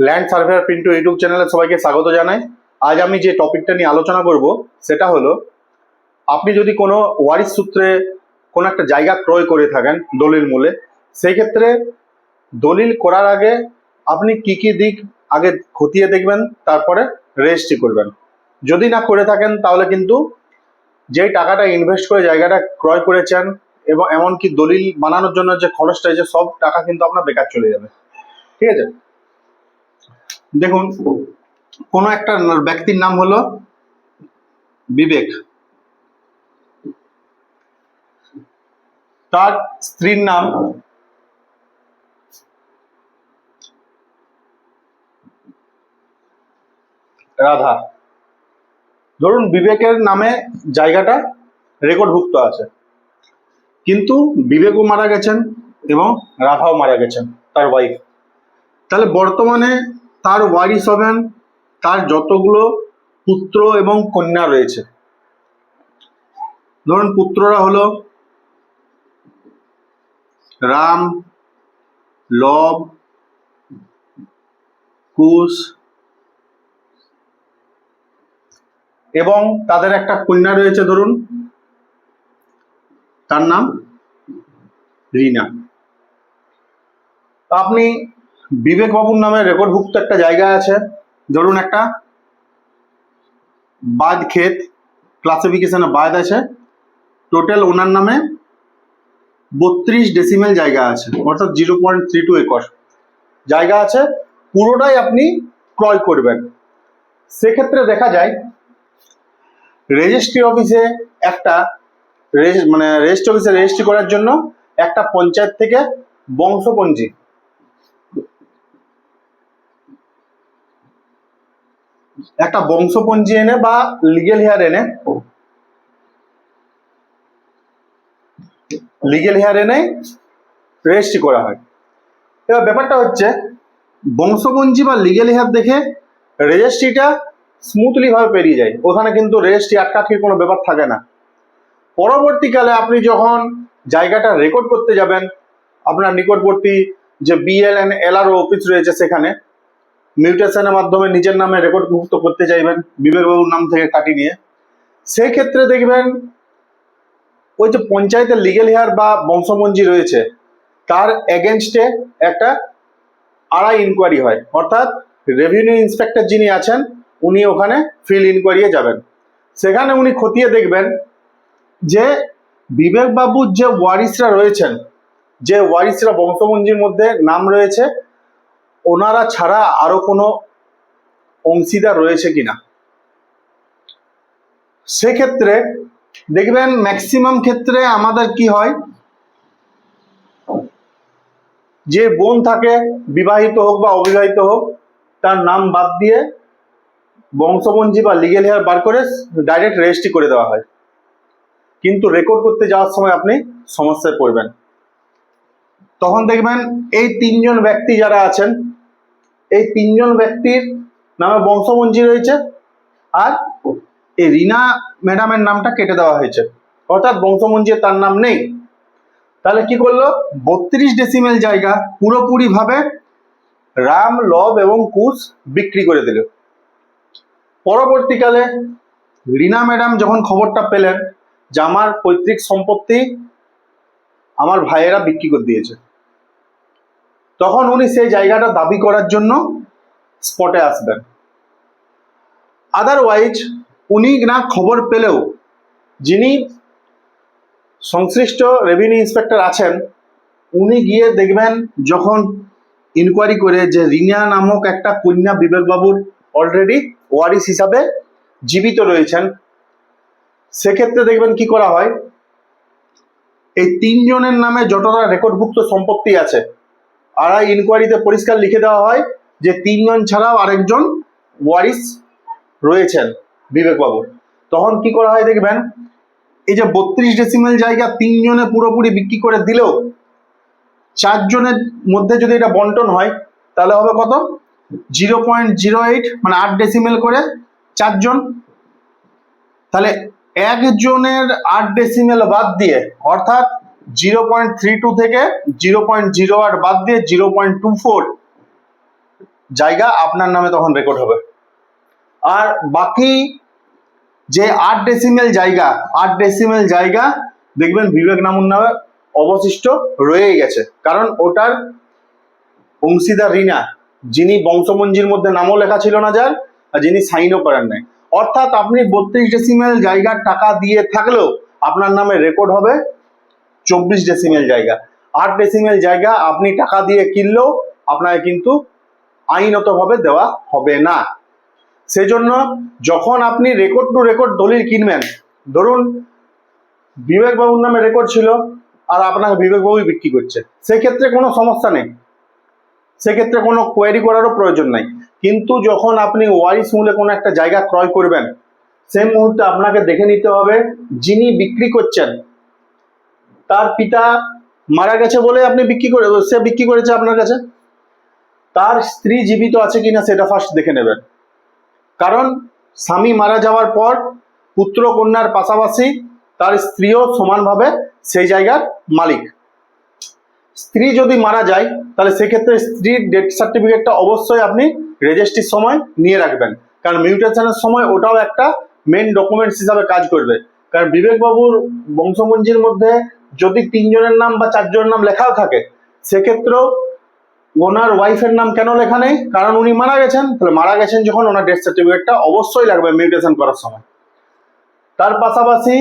Land surveyor Pintu YouTube চ্যানেলে সবাইকে স্বাগত জানাই। আজ আমি যে টপিকটা নিয়ে আলোচনা করব সেটা হলো, আপনি যদি কোনো ওয়ারিশ সূত্রে কোনো একটা জায়গা ক্রয় করে থাকেন দলিল মূলে, সেই ক্ষেত্রে দলিল করার আগে আপনি কি কি দিক আগে খতিয়ে দেখবেন, তারপরে রেজিস্ট্রি করবেন। যদি না করে থাকেন তাহলে কিন্তু যেই টাকাটা ইনভেস্ট করে জায়গাটা ক্রয় করেছেন এবং এমনকি দলিল বানানোর জন্য যে খরচটা আছে, সব টাকা কিন্তু আপনার বেকার চলে যাবে। ঠিক আছে, দেখুন, কোন একটা ব্যক্তির নাম হলো বিবেক, তার স্ত্রীর নাম রাধা। ধরুন বিবেকের নামে জায়গাটা রেকর্ডভুক্ত আছে, কিন্তু বিবেকও মারা গেছেন এবং রাধাও মারা গেছেন, তার ওয়াইফ। তাহলে বর্তমানে তার ওয়ারিশ হবেন তার যতগুলো পুত্র এবং কন্যা রয়েছে। ধরুন পুত্ররা হলো রাম, লব, কুশ এবং তাদের একটা কন্যা রয়েছে, ধরুন তার নাম রিনা। আপনি বিবেক বাবুর নামে রেকর্ডভুক্ত একটা জায়গা আছে, ধরুন একটা বাদ ক্ষেত, ক্লাসিফিকেশনে বাদ আছে, টোটাল ওনার নামে 32 ডেসিমেল জায়গা আছে, অর্থাৎ 0.32 একর জায়গা আছে, পুরোটাই আপনি ক্রয় করবেন। সেক্ষেত্রে দেখা যায় রেজিস্ট্রি অফিসে একটা রেজিস্ট্রি অফিসে রেজিস্ট্রি করার জন্য একটা পঞ্চায়েত থেকে বংশপঞ্জি এনে বা লিগেল হেয়ার এনে রেজিস্ট্রি করা হয়। এবার ব্যাপারটা হচ্ছে, বংশপঞ্জি বা লিগেল হেয়ার দেখে রেজিস্ট্রিটা স্মুথলি ভাবে পেরিয়ে যায়, ওখানে কিন্তু রেজিস্ট্রি আটকাঠির কোনো ব্যাপার থাকে না। পরবর্তীকালে আপনি যখন জায়গাটা রেকর্ড করতে যাবেন, আপনার নিকটবর্তী যে বিএলএন এলআরও অফিস রয়েছে, সেখানে মিউটেশনের মাধ্যমে নিজের নামে রেকর্ডভুক্ত করতে চাইবেন বিবেকবাবুর নাম থেকে কাটিয়ে নিয়ে, সেই ক্ষেত্রে দেখবেন ওই যে পঞ্চায়েতের লিগেল হেয়ার বা বংশপঞ্জি রয়েছে, তার এগেনস্টে একটা আড়াই ইনকোয়ারি হয়, অর্থাৎ রেভিনিউ ইন্সপেক্টর যিনি আছেন উনি ওখানে ফিল্ড ইনকোয়ারি যাবেন। সেখানে উনি খতিয়ে দেখবেন যে বিবেকবাবুর যে ওয়ারিশরা রয়েছেন, যে ওয়ারিশরা বংশপঞ্জির মধ্যে নাম রয়েছে, ওনারা ছাড়া আরো কোনো অংশীদার রয়েছে কিনা। সেক্ষেত্রে দেখবেন ম্যাক্সিমাম ক্ষেত্রে আমাদের কি হয়, যে বোন থাকে, বিবাহিত হোক বা অবিবাহিত হোক, তার নাম বাদ দিয়ে বংশপঞ্জি বা লিগেল হেয়ার বার করে ডাইরেক্ট রেজিস্ট্রি করে দেওয়া হয়। কিন্তু রেকর্ড করতে যাওয়ার সময় আপনি সমস্যায় পড়বেন। তখন দেখবেন এই তিনজন ব্যক্তি যারা আছেন, এই তিনজন ব্যক্তির নামে বংশপঞ্জি রয়েছে, আর এই রিনা ম্যাডামের নামটা কেটে দেওয়া হয়েছে, অর্থাৎ বংশপঞ্জি তার নাম নেই। তাহলে কি করলো, 32 ডেসিমেল জায়গা পুরোপুরি ভাবে রাম, লব এবং কুশ বিক্রি করে দিল। পরবর্তীকালে রিনা ম্যাডাম যখন খবরটা পেলেন যে আমার পৈতৃক সম্পত্তি আমার ভাইয়েরা বিক্রি করে দিয়েছে, তখন উনি সেই জায়গাটা দাবি করার জন্য স্পটে আসবেন। আদারওয়াইজ উনি না খবর পেলেও যিনি সংশ্লিষ্ট রেভিনিউ ইন্সপেক্টর আছেন, উনি গিয়ে দেখবেন যখন ইনকোয়ারি করে যে রিনা নামক একটা কন্যা বিবেকবাবুর অলরেডি ওয়ারিশ হিসাবে জীবিত রয়েছেন, সেক্ষেত্রে দেখবেন কি করা হয়, এই তিনজনের নামে যতটা রেকর্ডভুক্ত সম্পত্তি আছে, আর ইনকোয়ারিতে পরিষ্কার লিখে দেওয়া হয় যে তিনজন ছাড়াও আরেকজন ওয়ারিশ রয়েছেন বিবেকবাবুর। তখন কি করা হয়, দেখবেন এই যে 32 ডেসিমেল জায়গা তিনজনে পুরোপুরি বিক্রি করে দিলেও, চারজনের মধ্যে যদি এটা বন্টন হয়, তাহলে হবে কত, 0.08, মানে 8 ডেসিমেল করে চারজন। তাহলে একজনের 8 ডেসিমেল বাদ দিয়ে, অর্থাৎ 0.32 থেকে 0.08 বাদ দিয়ে 0.24 জায়গা আপনার নামে তখন রেকর্ড হবে। আর বাকি যে 8 ডেসিমেল জায়গা দেখবেন বিবেক নামুর নামে অবশিষ্ট রয়ে গেছে, কারণ ওটার অংশীদার রিনা, যিনি বংশমঞ্জির মধ্যে নামও লেখা ছিল না যার, আর যিনি সাইনও করেন নাই। অর্থাৎ আপনি 32 ডেসিমেল জায়গার টাকা দিয়ে থাকলেও আপনার নামে রেকর্ড হবে 24 ডেসিমেল জায়গা। 8 ডেসিমেল জায়গা আপনি টাকা দিয়ে কিনলেও আপনাকে কিন্তু আইনতভাবে দেওয়া হবে না। সেজন্য যখন আপনি রেকর্ড টু রেকর্ড দলিল কিনবেন, ধরুন বিবেক বাবুর নামে রেকর্ড ছিল আর আপনাকে বিবেক বাবুই বিক্রি করছে, সেক্ষেত্রে কোনো সমস্যা নেই, সেক্ষেত্রে কোনো কোয়ারি করারও প্রয়োজন নাই। কিন্তু যখন আপনি ওয়ারিশ মূলে কোনো একটা জায়গা ক্রয় করবেন, সেই মুহূর্তে আপনাকে দেখে নিতে হবে যিনি বিক্রি করছেন তার পিতা মারা গেছে বলে আপনি সে বিক্রি করেছে আপনার কাছে, তার স্ত্রী জীবিত আছে কিনা সেটা ফার্স্ট দেখে নেবেন। কারণ স্বামী মারা যাওয়ার পর পুত্র কন্যার পাশাপাশি তার স্ত্রীও সমানভাবে সেই জায়গার মালিক। স্ত্রী যদি মারা যায় তাহলে সেক্ষেত্রে স্ত্রীর ডেথ সার্টিফিকেটটা অবশ্যই আপনি রেজিস্ট্রির সময় নিয়ে রাখবেন, কারণ মিউটেশনের সময় ওটাও একটা মেন ডকুমেন্টস হিসাবে কাজ করবে। কারণ বিবেকবাবুর বংশমঞ্জির মধ্যে যদি 3 জনের নাম বা 4 জনের নাম লেখাও থাকে, সেক্ষেত্রেও ওনার ওয়াইফের নাম কেন লেখা নেই, কারণ উনি মারা গেছেন। তাহলে মারা গেছেন যখন, ওনার ডেথ সার্টিফিকেটটা অবশ্যই লাগবে মিউটেশন করার সময়। তার পাশাপাশি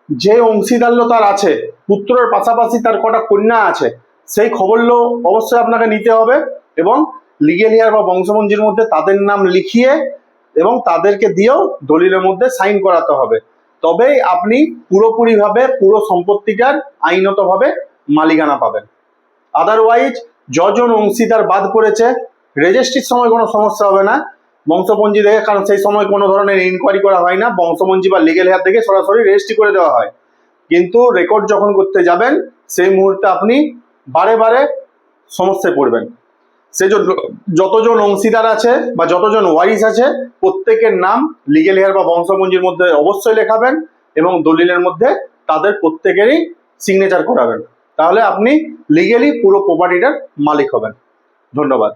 যে অংশীদার্য তার আছে, পুত্রের পাশাপাশি তার কটা কন্যা আছে, সেই খবরগুলো অবশ্যই আপনাকে নিতে হবে এবং লিগেল হেয়ার বা বংশমঞ্জির মধ্যে তাদের নাম লিখিয়ে এবং তাদেরকে দিয়েও দলিলের মধ্যে সাইন করাতে হবে। তবেই আপনি পুরোপুরিভাবে পুরো সম্পত্তিটার আইনতভাবে মালিকানা পাবেন। আদারওয়াইজ যজন অংশীদার বাদ পড়েছে, রেজিস্ট্রির সময় কোনো সমস্যা হবে না বংশপঞ্জি দেখে, কারণ সেই সময় কোনো ধরনের ইনকোয়ারি করা হয় না, বংশপঞ্জি বা লিগেল হেয়ার থেকে সরাসরি রেজিস্ট্রি করে দেওয়া হয়। কিন্তু রেকর্ড যখন করতে যাবেন সেই মুহূর্তে আপনি বারে বারে সমস্যায় পড়বেন। সেজন্য যতজন অংশীদার আছে বা যতজন ওয়ারিশ আছে, প্রত্যেকের নাম লিগেল হেয়ার বা বংশপঞ্জির মধ্যে অবশ্যই লেখাবেন এবং দলিলের মধ্যে তাদের প্রত্যেকেরই সিগনেচার করাবেন। তাহলে আপনি লিগেলি পুরো প্রপার্টিটার মালিক হবেন। ধন্যবাদ।